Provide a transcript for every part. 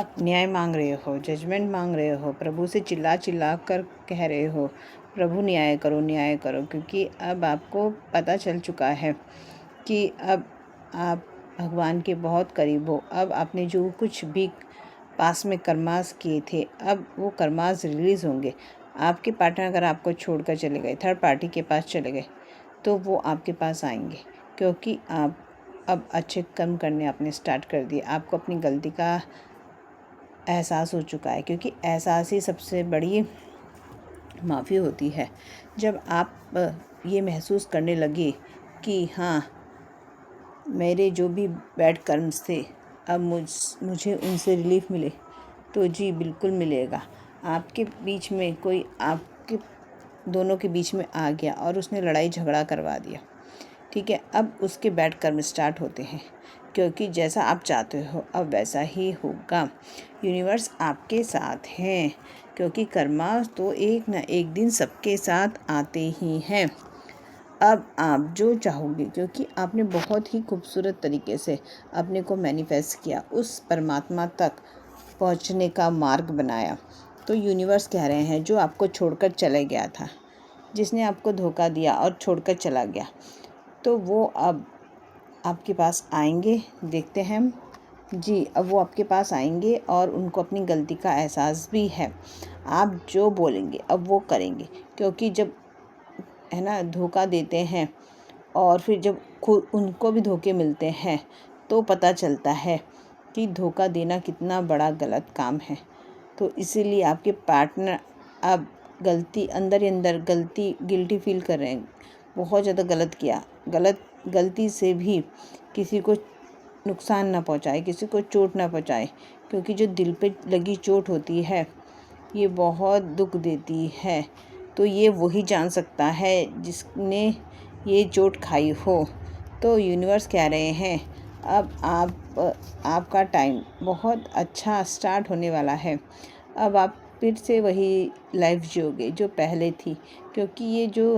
आप न्याय मांग रहे हो, जजमेंट मांग रहे हो, प्रभु से चिल्ला चिल्ला कर कह रहे हो प्रभु न्याय करो, क्योंकि अब आपको पता चल चुका है कि अब आप भगवान के बहुत करीब हो। अब आपने जो कुछ भी पास में कर्मास किए थे, अब वो कर्मास रिलीज़ होंगे। आपके पार्टनर अगर आपको छोड़कर चले गए, थर्ड पार्टी के पास चले गए, तो वो आपके पास आएंगे, क्योंकि आप अब अच्छे कर्म करने आपने स्टार्ट कर दिए। आपको अपनी गलती का एहसास हो चुका है, क्योंकि एहसास ही सबसे बड़ी माफ़ी होती है। जब आप ये महसूस करने लगे कि हाँ, मेरे जो भी बैड कर्म्स थे, अब मुझे उनसे रिलीफ मिले, तो जी बिल्कुल मिलेगा। आपके बीच में कोई आपके दोनों के बीच में आ गया और उसने लड़ाई झगड़ा करवा दिया, ठीक है, अब उसके बैड कर्म स्टार्ट होते हैं, क्योंकि जैसा आप चाहते हो अब वैसा ही होगा। यूनिवर्स आपके साथ हैं, क्योंकि कर्मा तो एक न एक दिन सबके साथ आते ही हैं। अब आप जो चाहोगे, क्योंकि आपने बहुत ही खूबसूरत तरीके से अपने को मैनिफेस्ट किया, उस परमात्मा तक पहुंचने का मार्ग बनाया, तो यूनिवर्स कह रहे हैं जो आपको छोड़कर चले गया था, जिसने आपको धोखा दिया और छोड़कर चला गया, तो वो अब आपके पास आएंगे। देखते हैं हम जी, अब वो आपके पास आएंगे और उनको अपनी गलती का एहसास भी है। आप जो बोलेंगे अब वो करेंगे, क्योंकि जब है ना धोखा देते हैं और फिर जब खुद उनको भी धोखे मिलते हैं, तो पता चलता है कि धोखा देना कितना बड़ा गलत काम है। तो इसीलिए आपके पार्टनर अब गलती अंदर ही अंदर गिल्टी फील कर रहे हैं, बहुत ज़्यादा गलत किया, गलती से भी किसी को नुकसान ना पहुंचाए, किसी को चोट ना पहुंचाए, क्योंकि जो दिल पे लगी चोट होती है ये बहुत दुख देती है। तो ये वही जान सकता है जिसने ये चोट खाई हो। तो यूनिवर्स कह रहे हैं अब आपका टाइम बहुत अच्छा स्टार्ट होने वाला है। अब आप फिर से वही लाइफ जियोगे जो पहले थी, क्योंकि ये जो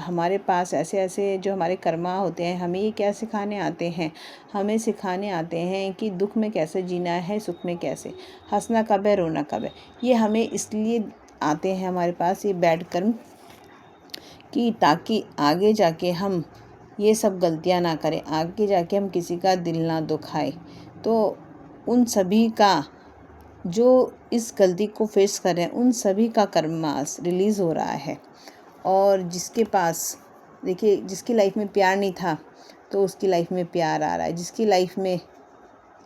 हमारे पास ऐसे जो हमारे कर्मा होते हैं, हमें ये क्या सिखाने आते हैं, हमें सिखाने आते हैं कि दुख में कैसे जीना है, सुख में कैसे, हंसना कब है, रोना कब है। ये हमें इसलिए आते हैं हमारे पास ये बैड कर्म, कि ताकि आगे जाके हम ये सब गलतियां ना करें, आगे जाके हम किसी का दिल ना दुखाए। तो उन सभी का जो इस गलती को फेस कर रहे हैं, उन सभी का कर्मास रिलीज़ हो रहा है। और जिसके पास देखिए, जिसकी लाइफ में प्यार नहीं था, तो उसकी लाइफ में प्यार आ रहा है। जिसकी लाइफ में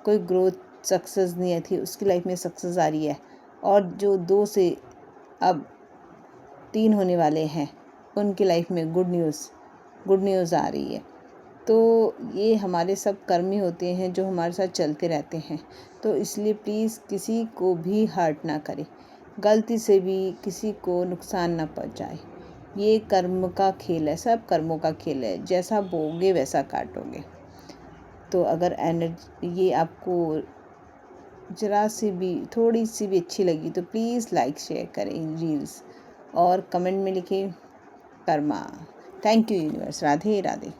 कोई ग्रोथ सक्सेस नहीं थी, उसकी लाइफ में सक्सेस आ रही है। और जो 2 से अब 3 होने वाले हैं, उनकी लाइफ में गुड न्यूज़ आ रही है। तो ये हमारे सब कर्म ही होते हैं जो हमारे साथ चलते रहते हैं। तो इसलिए प्लीज़ किसी को भी हर्ट ना करें, गलती से भी किसी को नुकसान ना पहुंचाए। ये कर्म का खेल है, सब कर्मों का खेल है, जैसा बोगे वैसा काटोगे। तो अगर ये आपको ज़रा सी भी थोड़ी सी भी अच्छी लगी तो प्लीज़ लाइक शेयर करें रील्स, और कमेंट में लिखें Karma. Thank you universe. Radhe Radhe.